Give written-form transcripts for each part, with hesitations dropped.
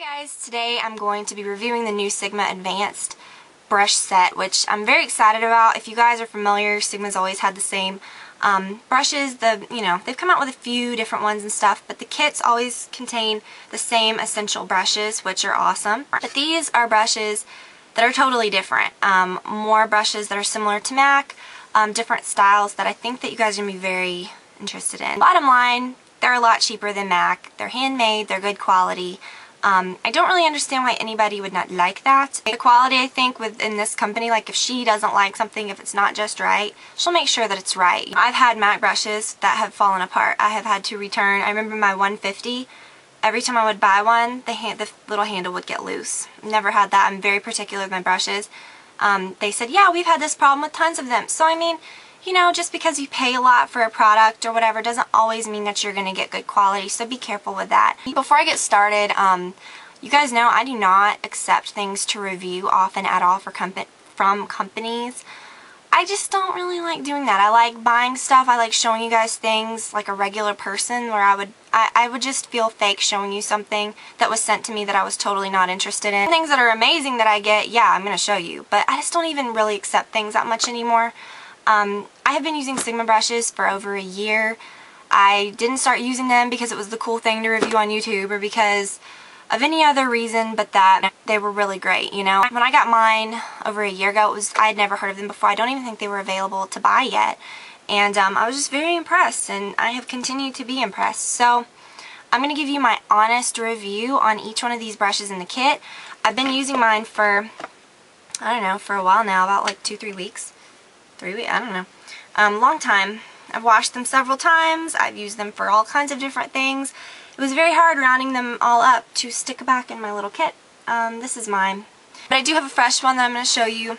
Hi guys, today I'm going to be reviewing the new Sigma Advanced brush set, which I'm very excited about. If you guys are familiar, Sigma's always had the same brushes. They've come out with a few different ones and stuff, but the kits always contain the same essential brushes, which are awesome. But these are brushes that are totally different. More brushes that are similar to MAC, different styles that I think that you guys are going to be very interested in. Bottom line, they're a lot cheaper than MAC. They're handmade, they're good quality. I don't really understand why anybody would not like that. The quality, I think, within this company, like if she doesn't like something, if it's not just right, she'll make sure that it's right. I've had MAC brushes that have fallen apart. I have had to return. I remember my 150, every time I would buy one, the little handle would get loose. Never had that. I'm very particular with my brushes. They said, yeah, we've had this problem with tons of them. So, I mean, you know, just because you pay a lot for a product or whatever doesn't always mean that you're going to get good quality, so be careful with that. Before I get started, you guys know I do not accept things to review often at all from companies. I just don't really like doing that. I like buying stuff. I like showing you guys things like a regular person, where I would just feel fake showing you something that was sent to me that I was totally not interested in. Things that are amazing that I get, yeah, I'm going to show you, but I just don't even really accept things that much anymore. I have been using Sigma brushes for over a year. I didn't start using them because it was the cool thing to review on YouTube or because of any other reason but that they were really great, you know. When I got mine over a year ago, I had never heard of them before. I don't even think they were available to buy yet. And I was just very impressed, and I have continued to be impressed. So I'm going to give you my honest review on each one of these brushes in the kit. I've been using mine for, I don't know, for a while now, about like 2-3 weeks. 3 weeks? I don't know. Long time. I've washed them several times. I've used them for all kinds of different things. It was very hard rounding them all up to stick back in my little kit. This is mine. But I do have a fresh one that I'm going to show you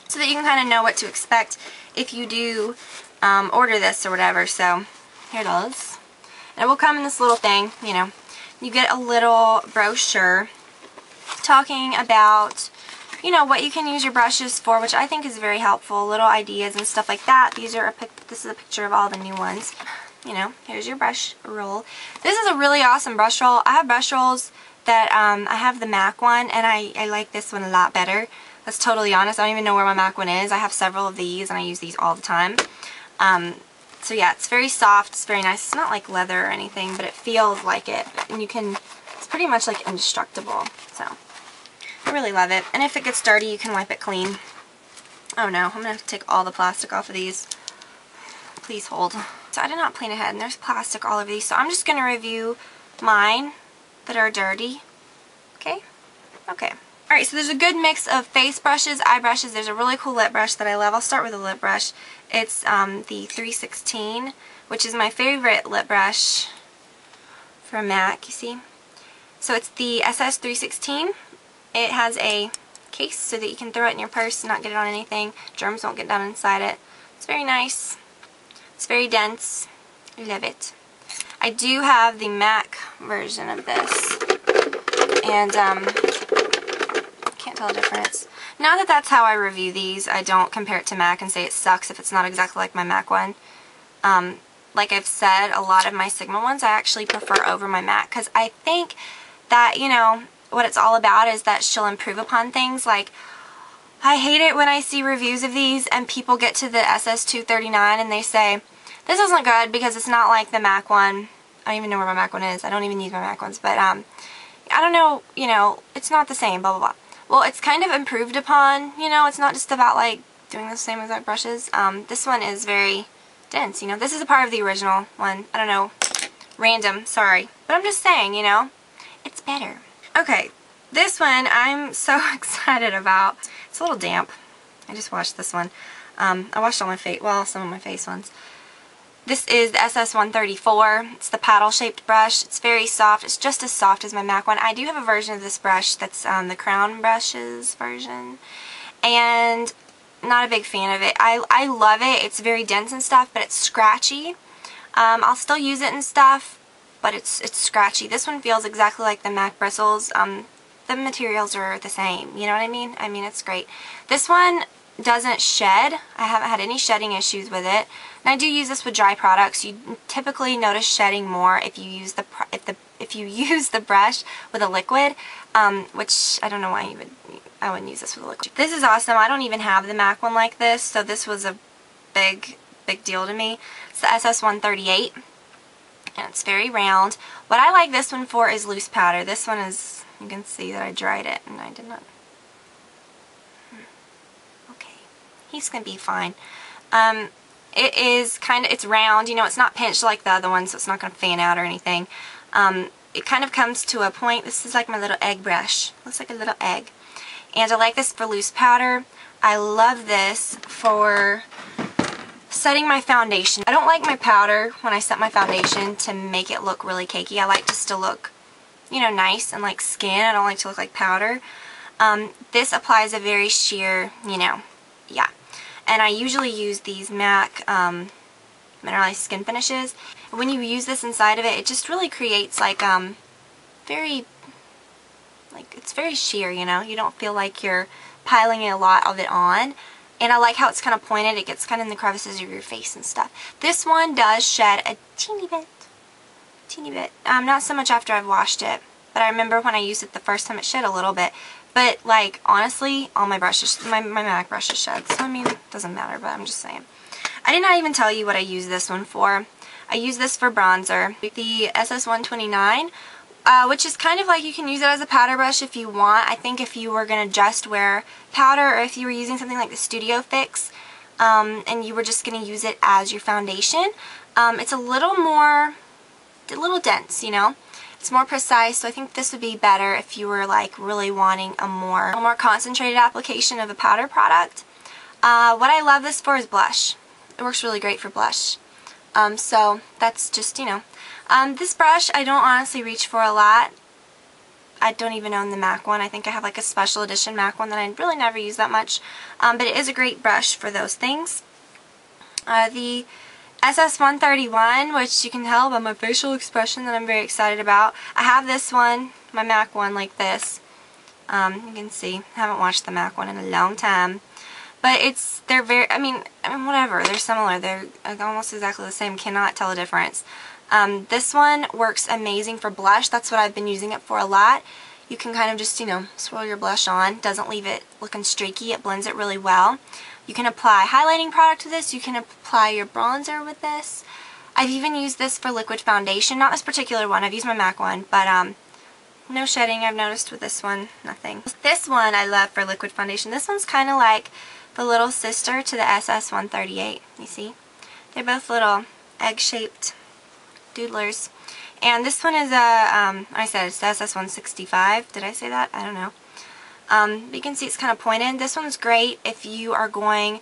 so that you can kind of know what to expect if you do order this or whatever. So here it is. And it will come in this little thing, you know. You get a little brochure talking about, you know, what you can use your brushes for, which I think is very helpful. Little ideas and stuff like that. This is a picture of all the new ones. You know, here's your brush roll. This is a really awesome brush roll. I have brush rolls that, I have the MAC one, and I like this one a lot better. That's totally honest. I don't even know where my MAC one is. I have several of these, and I use these all the time. So yeah, it's very soft. It's very nice. It's not like leather or anything, but it feels like it. And it's pretty much like indestructible. So I really love it. And if it gets dirty, you can wipe it clean. Oh no, I'm going to have to take all the plastic off of these. Please hold. So I did not plan ahead, and there's plastic all over these. So I'm just going to review mine that are dirty. Okay? Okay. Alright, so there's a good mix of face brushes, eye brushes. There's a really cool lip brush that I love. I'll start with a lip brush. It's the 316, which is my favorite lip brush from MAC, you see? So it's the SS316. It has a case so that you can throw it in your purse and not get it on anything. Germs won't get down inside it. It's very nice. It's very dense. I love it. I do have the MAC version of this. And, can't tell the difference. Now that that's how I review these, I don't compare it to MAC and say it sucks if it's not exactly like my MAC one. Like I've said, a lot of my Sigma ones I actually prefer over my MAC, because I think that, you know, what it's all about is that she'll improve upon things. Like, I hate it when I see reviews of these and people get to the SS239 and they say, this isn't good because it's not like the MAC one. I don't even know where my MAC one is. I don't even use my MAC ones, but I don't know, you know, it's not the same, blah, blah, blah. Well, it's kind of improved upon, you know, it's not just about like doing the same exact brushes. This one is very dense, you know. This is a part of the original one. I don't know. Random, sorry. But I'm just saying, you know, it's better. Okay, this one I'm so excited about. It's a little damp. I just washed this one. I washed all my face, well, some of my face ones. This is the SS134. It's the paddle-shaped brush. It's very soft. It's just as soft as my MAC one. I do have a version of this brush that's the Crown Brushes version, and not a big fan of it. I love it. It's very dense and stuff, but it's scratchy. I'll still use it and stuff, but it's scratchy. This one feels exactly like the MAC bristles. The materials are the same, you know what I mean? I mean, it's great. This one doesn't shed. I haven't had any shedding issues with it. And I do use this with dry products. You typically notice shedding more if you use if if you use the brush with a liquid, which I don't know why I wouldn't use this with a liquid. This is awesome. I don't even have the MAC one like this, so this was a big deal to me. It's the SS138, and it's very round. What I like this one for is loose powder. This one is, you can see that I dried it, and I did not. Okay, he's gonna be fine. It is it's round, you know, it's not pinched like the other one, so it's not gonna fan out or anything. It kind of comes to a point. This is like my little egg brush. Looks like a little egg. And I like this for loose powder. I love this for setting my foundation. I don't like my powder when I set my foundation to make it look really cakey. I like just to look, you know, nice and like skin. I don't like to look like powder. This applies a very sheer, you know, yeah. And I usually use these MAC Mineralize Skinfinishes. When you use this inside of it, it just really creates like it's very sheer, you know. You don't feel like you're piling a lot of it on. And I like how it's kind of pointed. It gets kind of in the crevices of your face and stuff. This one does shed a teeny bit. Not so much after I've washed it, but I remember when I used it the first time it shed a little bit. But like honestly, all my brushes, my MAC brushes shed. So I mean, it doesn't matter, but I'm just saying. I did not even tell you what I use this one for. I use this for bronzer. The SS129, which is kind of like you can use it as a powder brush if you want. I think if you were going to just wear powder, or if you were using something like the Studio Fix, and you were just going to use it as your foundation, it's a little dense, you know. It's more precise, so I think this would be better if you were like really wanting a more concentrated application of a powder product. What I love this for is blush. It works really great for blush. So that's just, you know. This brush I don't honestly reach for a lot. I don't even own the MAC one. I think I have like a special edition MAC one that I really never use that much. But it is a great brush for those things. The SS131, which you can tell by my facial expression that I'm very excited about. I have this one, my MAC one, like this. You can see, I haven't watched the MAC one in a long time. But they're very, I mean, whatever, they're similar. They're almost exactly the same, cannot tell a difference. This one works amazing for blush. That's what I've been using it for a lot. You can kind of just, you know, swirl your blush on. Doesn't leave it looking streaky. It blends it really well. You can apply highlighting product to this. You can apply your bronzer with this. I've even used this for liquid foundation. Not this particular one. I've used my MAC one, but no shedding I've noticed with this one. Nothing. This one I love for liquid foundation. This one's kind of like the little sister to the SS138. You see? They're both little egg-shaped doodlers. And this one is I said it's the SS165. Did I say that? I don't know. But you can see it's kind of pointed. This one's great if you are going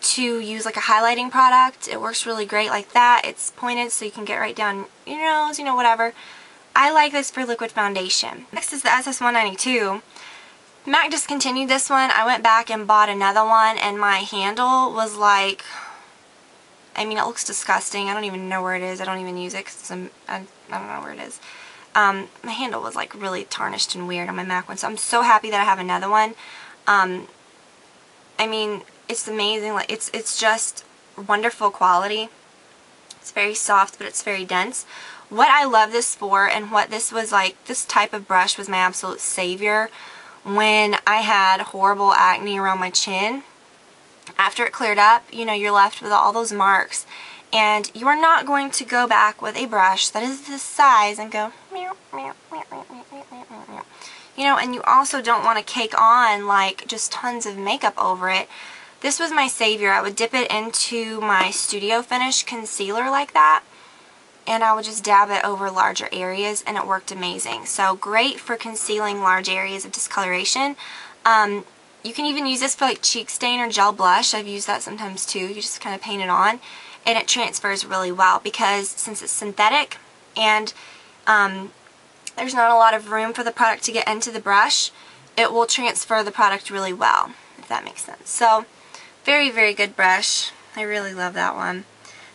to use like a highlighting product. It works really great like that. It's pointed so you can get right down your nose, you know, whatever. I like this for liquid foundation. Next is the SS192. MAC discontinued this one. I went back and bought another one, and my handle was like, I mean, it looks disgusting. I don't even know where it is. I don't even use it because I don't know where it is. My handle was like really tarnished and weird on my MAC one, so I'm so happy that I have another one. I mean, it's amazing. Like it's just wonderful quality. It's very soft, but it's very dense. What I love this for, and what this was like, this type of brush was my absolute savior when I had horrible acne around my chin. After it cleared up, you know, you're left with all those marks, and you are not going to go back with a brush that is this size and go meow, meow, meow, meow, meow, meow, meow, meow. You know, and you also don't want to cake on like just tons of makeup over it. This was my savior. I would dip it into my Studio Finish concealer like that, and I would just dab it over larger areas, and it worked amazing. So great for concealing large areas of discoloration. You can even use this for like cheek stain or gel blush. I've used that sometimes too. You just kind of paint it on, and it transfers really well because since it's synthetic and there's not a lot of room for the product to get into the brush, it will transfer the product really well, if that makes sense. So very, very good brush. I really love that one.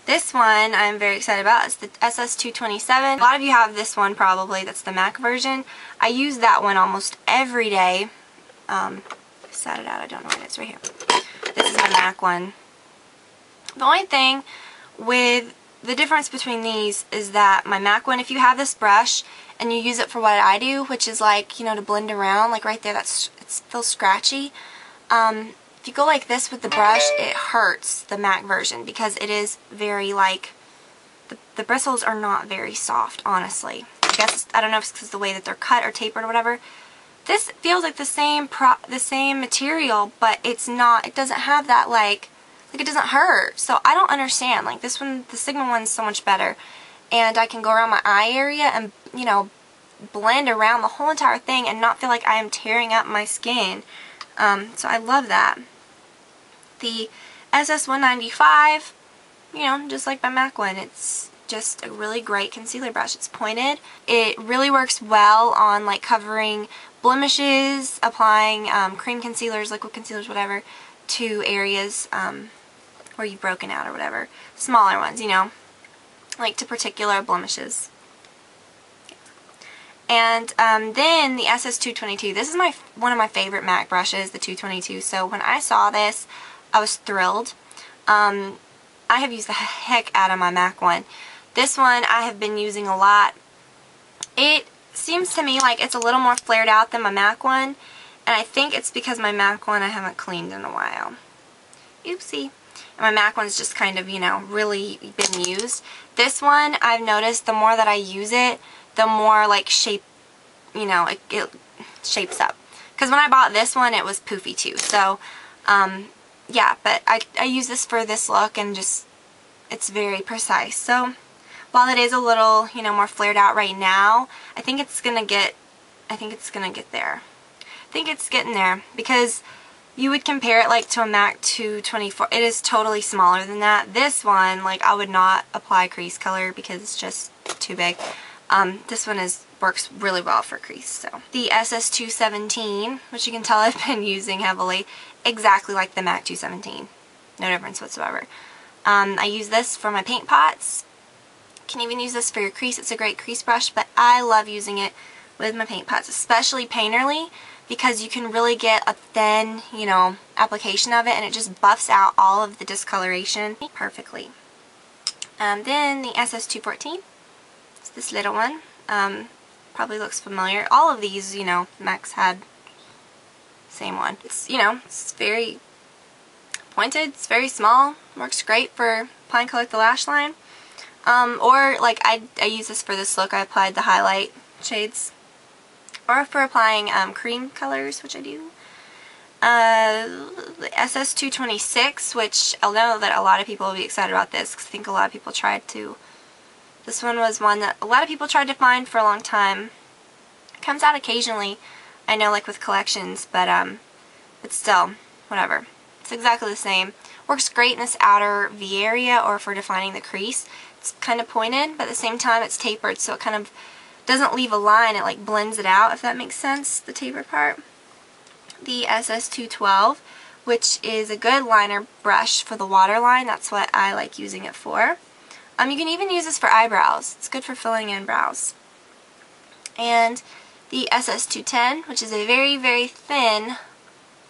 This one I'm very excited about. It's the SS227. A lot of you have this one probably. That's the MAC version. I use that one almost every day. Set it out. I don't know where it is. Right here. This is my MAC one. The only thing with the difference between these is that my MAC one, if you have this brush and you use it for what I do, which is like, you know, to blend around, like right there, it feels scratchy. If you go like this with the brush, it hurts the MAC version because it is very like, the bristles are not very soft, honestly. I guess, I don't know if it's because the way that they're cut or tapered or whatever. This feels like the same material, but it's not, it doesn't have that like it doesn't hurt. So I don't understand. Like this one, the Sigma one's so much better. And I can go around my eye area and, you know, blend around the whole entire thing and not feel like I am tearing up my skin. So I love that. The SS195, you know, just like my MAC one, it's just a really great concealer brush. It's pointed. It really works well on like covering blemishes, applying cream concealers, liquid concealers, whatever, to areas where you've broken out or whatever. Smaller ones, you know, like to particular blemishes. And then the SS222. This is one of my favorite MAC brushes, the 222. So when I saw this, I was thrilled. I have used the heck out of my MAC one. This one I have been using a lot. It seems to me like it's a little more flared out than my MAC one, and I think it's because my MAC one I haven't cleaned in a while. Oopsie. And my MAC one's just kind of, you know, really been used. This one, I've noticed the more that I use it, the more like shape, you know, it shapes up. Because when I bought this one, it was poofy too. So, yeah, but I use this for this look and just, it's very precise. So, while it is a little, you know, more flared out right now, I think it's gonna get there. I think it's getting there because you would compare it like to a MAC 224. It is totally smaller than that. This one, like, I would not apply crease color because it's just too big. This one works really well for crease. So the SS217, which you can tell I've been using heavily, exactly like the MAC 217. No difference whatsoever. I use this for my paint pots. You can even use this for your crease. It's a great crease brush, but I love using it with my paint pots, especially painterly, because you can really get a thin, you know, application of it, and it just buffs out all of the discoloration perfectly. Then the SS214. It's this little one. Probably looks familiar. All of these, you know, MACs had same one. It's, you know, it's very pointed. It's very small. Works great for applying color at the lash line. Or like I use this for this look. I applied the highlight shades. Or for applying cream colors, which I do. The SS226, which I know that a lot of people will be excited about this because I think a lot of people tried to. This one was one that a lot of people tried to find for a long time. It comes out occasionally, I know, like with collections, but still, whatever. It's exactly the same. Works great in this outer V area or for defining the crease. It's kind of pointed, but at the same time it's tapered, so it kind of doesn't leave a line. It like blends it out, if that makes sense, the tapered part. The SS212, which is a good liner brush for the waterline. That's what I like using it for. You can even use this for eyebrows. It's good for filling in brows. And the SS210, which is a very, very thin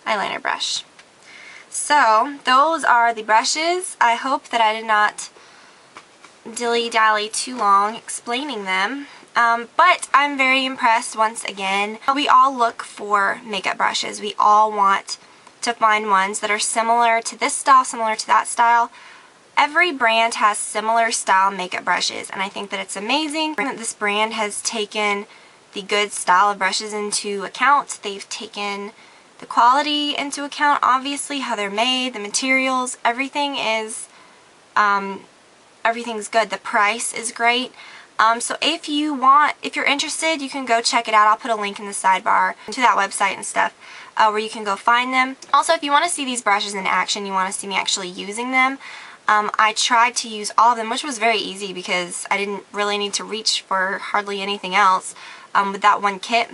eyeliner brush. So, those are the brushes. I hope that I did not dilly-dally too long explaining them. But I'm very impressed once again. We all look for makeup brushes. We all want to find ones that are similar to this style, similar to that style. Every brand has similar style makeup brushes, and I think that it's amazing that this brand has taken the good style of brushes into account. They've taken the quality into account, obviously, how they're made, the materials, everything is, everything's good. The price is great. So if you're interested, you can go check it out. I'll put a link in the sidebar to that website and stuff where you can go find them. Also, if you want to see these brushes in action, you want to see me actually using them, I tried to use all of them, which was very easy because I didn't really need to reach for hardly anything else with that one kit.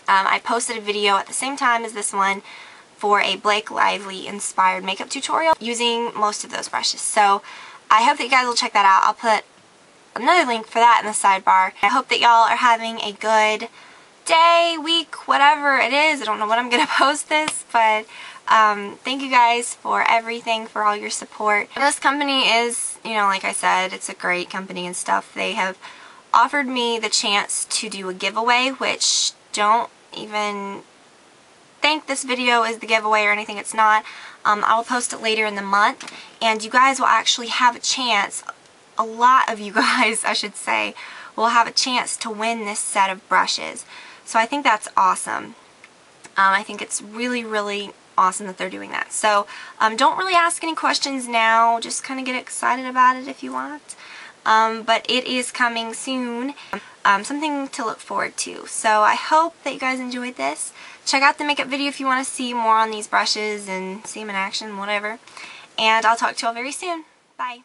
I posted a video at the same time as this one for a Blake Lively inspired makeup tutorial using most of those brushes. So I hope that you guys will check that out. I'll put another link for that in the sidebar. I hope that y'all are having a good day, week, whatever it is. I don't know when I'm going to post this, but thank you guys for everything, for all your support. This company is, you know, like I said, it's a great company and stuff. They have offered me the chance to do a giveaway, which don't even think this video is the giveaway or anything. It's not. I will post it later in the month, and you guys will actually have a chance, a lot of you guys I should say, will have a chance to win this set of brushes. So I think that's awesome. I think it's really, really awesome that they're doing that. So don't really ask any questions now, just kind of get excited about it if you want. But it is coming soon. Something to look forward to. So I hope that you guys enjoyed this. Check out the makeup video if you want to see more on these brushes and see them in action, whatever. And I'll talk to you all very soon. Bye.